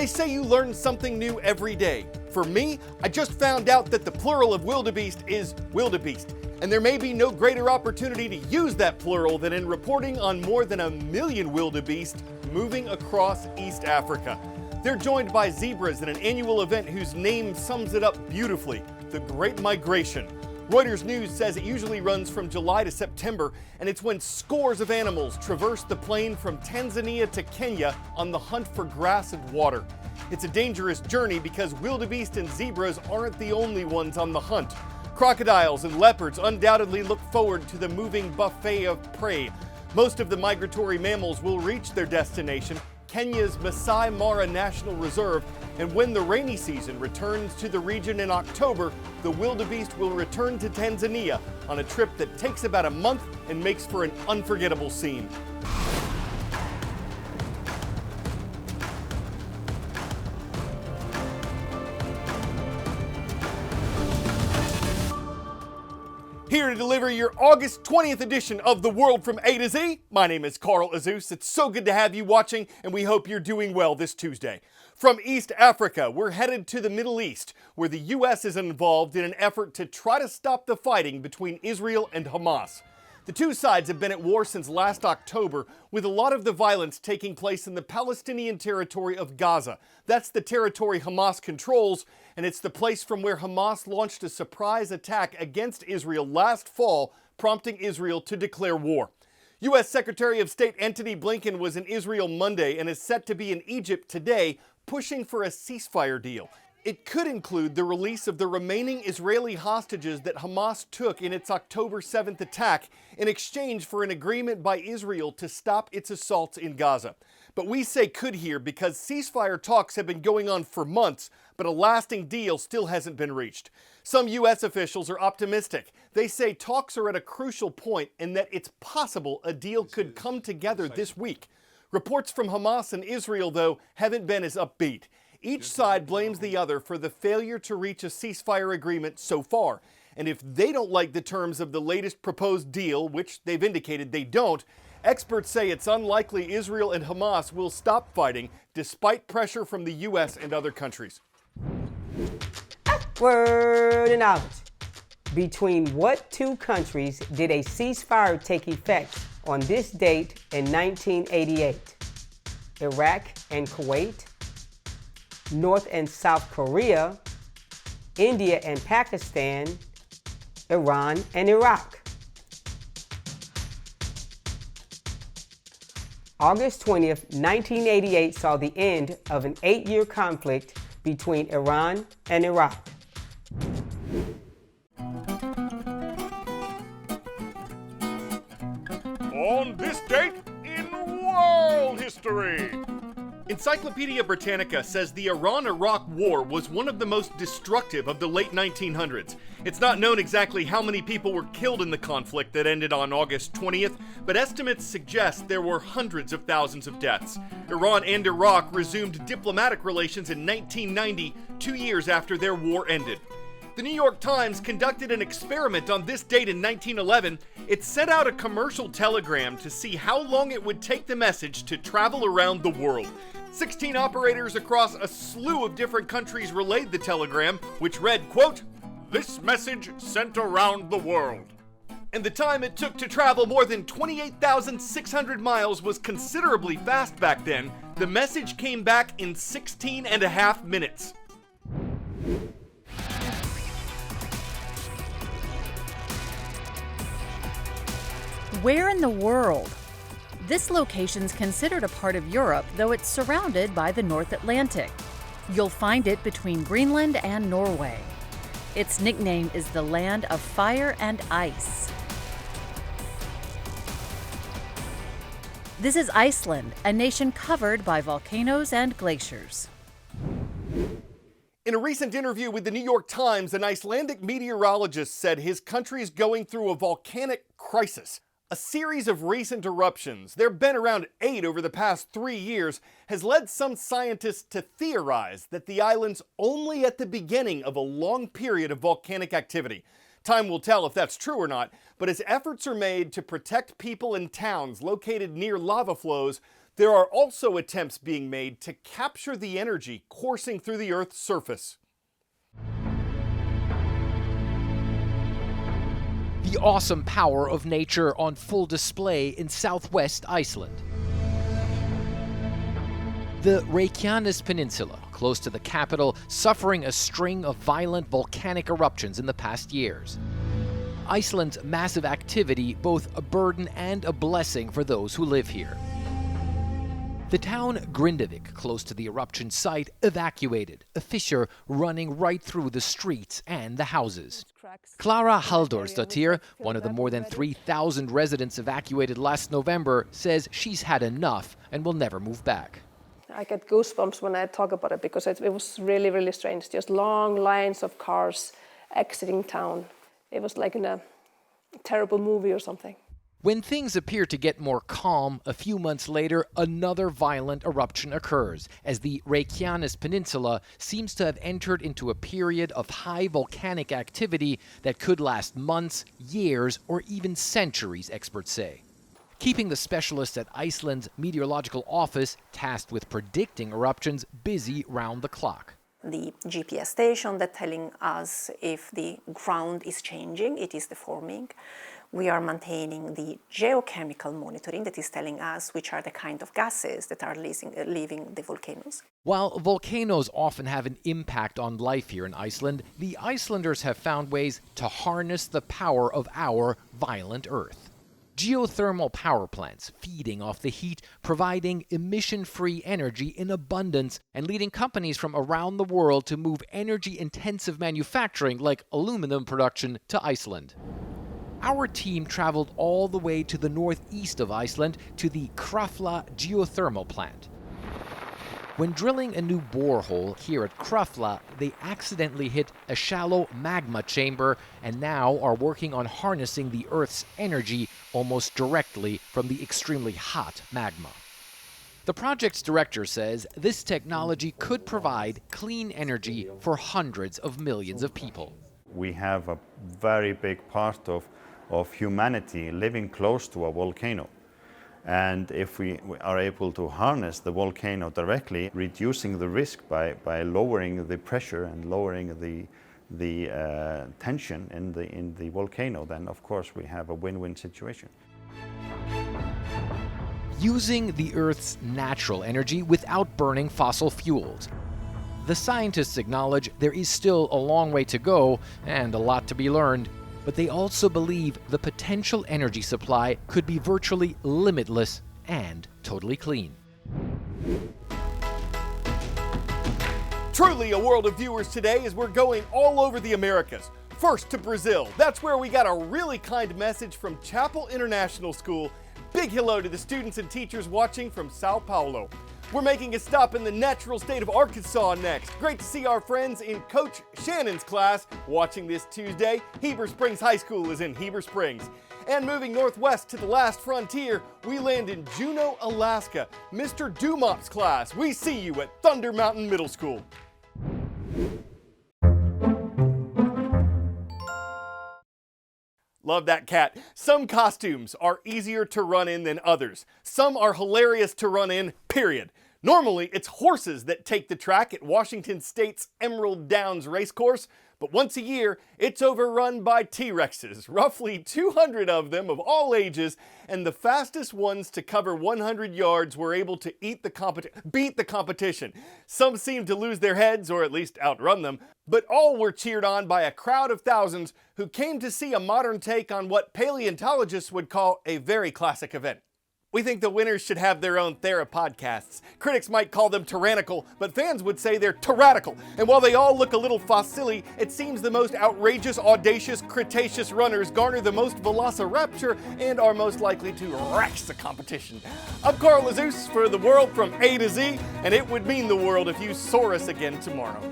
They say you learn something new every day. For me, I just found out that the plural of wildebeest is wildebeest, and there may be no greater opportunity to use that plural than in reporting on more than 1 million wildebeest moving across East Africa. They're joined by zebras in an annual event whose name sums it up beautifully, the Great Migration. Reuters News says it usually runs from July to September, and it's when scores of animals traverse the plain from Tanzania to Kenya on the hunt for grass and water. It's a dangerous journey because wildebeest and zebras aren't the only ones on the hunt. Crocodiles and leopards undoubtedly look forward to the moving buffet of prey. Most of the migratory mammals will reach their destination, Kenya's Masai Mara National Reserve, and when the rainy season returns to the region in October, the wildebeest will return to Tanzania on a trip that takes about a month and makes for an unforgettable scene. Here to deliver your August 20th edition of The World from A to Z, my name is Carl Azuz. It's so good to have you watching, and we hope you're doing well this Tuesday. From East Africa, we're headed to the Middle East, where the U.S. is involved in an effort to try to stop the fighting between Israel and Hamas. The two sides have been at war since last October, with a lot of the violence taking place in the Palestinian territory of Gaza. That's the territory Hamas controls, and it's the place from where Hamas launched a surprise attack against Israel last fall, prompting Israel to declare war. U.S. Secretary of State Antony Blinken was in Israel Monday and is set to be in Egypt today, pushing for a ceasefire deal. It could include the release of the remaining Israeli hostages that Hamas took in its October 7th attack in exchange for an agreement by Israel to stop its assaults in Gaza. But we say could here because ceasefire talks have been going on for months, but a lasting deal still hasn't been reached. Some U.S. officials are optimistic. They say talks are at a crucial point and that it's possible a deal could come together this week. Reports from Hamas and Israel, though, haven't been as upbeat. Each side blames the other for the failure to reach a ceasefire agreement so far. And if they don't like the terms of the latest proposed deal, which they've indicated they don't, experts say it's unlikely Israel and Hamas will stop fighting despite pressure from the U.S. and other countries. Word and out. Between what two countries did a ceasefire take effect on this date in 1988? Iraq and Kuwait, North and South Korea, India and Pakistan, Iran and Iraq. August 20th, 1988 saw the end of an 8-year conflict between Iran and Iraq. On this date in world history. Encyclopedia Britannica says the Iran-Iraq War was one of the most destructive of the late 1900s. It's not known exactly how many people were killed in the conflict that ended on August 20th, but estimates suggest there were hundreds of thousands of deaths. Iran and Iraq resumed diplomatic relations in 1990, 2 years after their war ended. The New York Times conducted an experiment on this date in 1911. It sent out a commercial telegram to see how long it would take the message to travel around the world. 16 operators across a slew of different countries relayed the telegram, which read, quote, "This message sent around the world." And the time it took to travel more than 28,600 miles was considerably fast back then. The message came back in 16 and a half minutes. Where in the world? This location's considered a part of Europe, though it's surrounded by the North Atlantic. You'll find it between Greenland and Norway. Its nickname is the Land of Fire and Ice. This is Iceland, a nation covered by volcanoes and glaciers. In a recent interview with the New York Times, an Icelandic meteorologist said his country is going through a volcanic crisis. A series of recent eruptions, there have been around 8 over the past 3 years, has led some scientists to theorize that the island's only at the beginning of a long period of volcanic activity. Time will tell if that's true or not, but as efforts are made to protect people in towns located near lava flows, there are also attempts being made to capture the energy coursing through the Earth's surface. The awesome power of nature on full display in southwest Iceland. The Reykjanes Peninsula, close to the capital, suffering a string of violent volcanic eruptions in the past years. Iceland's massive activity, both a burden and a blessing for those who live here. The town Grindavik, close to the eruption site, evacuated, a fissure running right through the streets and the houses. Klara Halldórsdóttir, one of the more than 3,000 residents evacuated last November, says she's had enough and will never move back. I get goosebumps when I talk about it because it was really, really strange. Just long lines of cars exiting town. It was like in a terrible movie or something. When things appear to get more calm, a few months later, another violent eruption occurs, as the Reykjanes Peninsula seems to have entered into a period of high volcanic activity that could last months, years, or even centuries, experts say. Keeping the specialists at Iceland's meteorological office, tasked with predicting eruptions, busy round the clock. The GPS station that's telling us if the ground is changing, it is deforming. We are maintaining the geochemical monitoring that is telling us which are the kind of gases that are leaving the volcanoes. While volcanoes often have an impact on life here in Iceland, the Icelanders have found ways to harness the power of our violent Earth. Geothermal power plants feeding off the heat, providing emission-free energy in abundance, and leading companies from around the world to move energy-intensive manufacturing like aluminum production to Iceland. Our team traveled all the way to the northeast of Iceland to the Krafla geothermal plant. When drilling a new borehole here at Krafla, they accidentally hit a shallow magma chamber and now are working on harnessing the Earth's energy almost directly from the extremely hot magma. The project's director says this technology could provide clean energy for hundreds of millions of people. We have a very big part of humanity living close to a volcano. And if we are able to harness the volcano directly, reducing the risk by lowering the pressure and lowering the tension in the volcano, then of course we have a win-win situation. Using the Earth's natural energy without burning fossil fuels. The scientists acknowledge there is still a long way to go and a lot to be learned, but they also believe the potential energy supply could be virtually limitless and totally clean. Truly a world of viewers today as we're going all over the Americas. First to Brazil. That's where we got a really kind message from Chapel International School. Big hello to the students and teachers watching from Sao Paulo. We're making a stop in the natural state of Arkansas next. Great to see our friends in Coach Shannon's class watching this Tuesday. Heber Springs High School is in Heber Springs. And moving northwest to the last frontier, we land in Juneau, Alaska. Mr. Dumop's class, we see you at Thunder Mountain Middle School. Love that cat. Some costumes are easier to run in than others. Some are hilarious to run in, period. Normally, it's horses that take the track at Washington State's Emerald Downs Racecourse, but once a year, it's overrun by T-Rexes, roughly 200 of them of all ages, and the fastest ones to cover 100 yards were able to beat the competition. Some seemed to lose their heads, or at least outrun them, but all were cheered on by a crowd of thousands who came to see a modern take on what paleontologists would call a very classic event. We think the winners should have their own theropodcasts. Critics might call them tyrannical, but fans would say they're tyrannical. And while they all look a little fossily, it seems the most outrageous, audacious, Cretaceous runners garner the most velociraptor and are most likely to wreck the competition. I'm Carl Azuz for the world from A to Z, and it would mean the world if you saw us again tomorrow.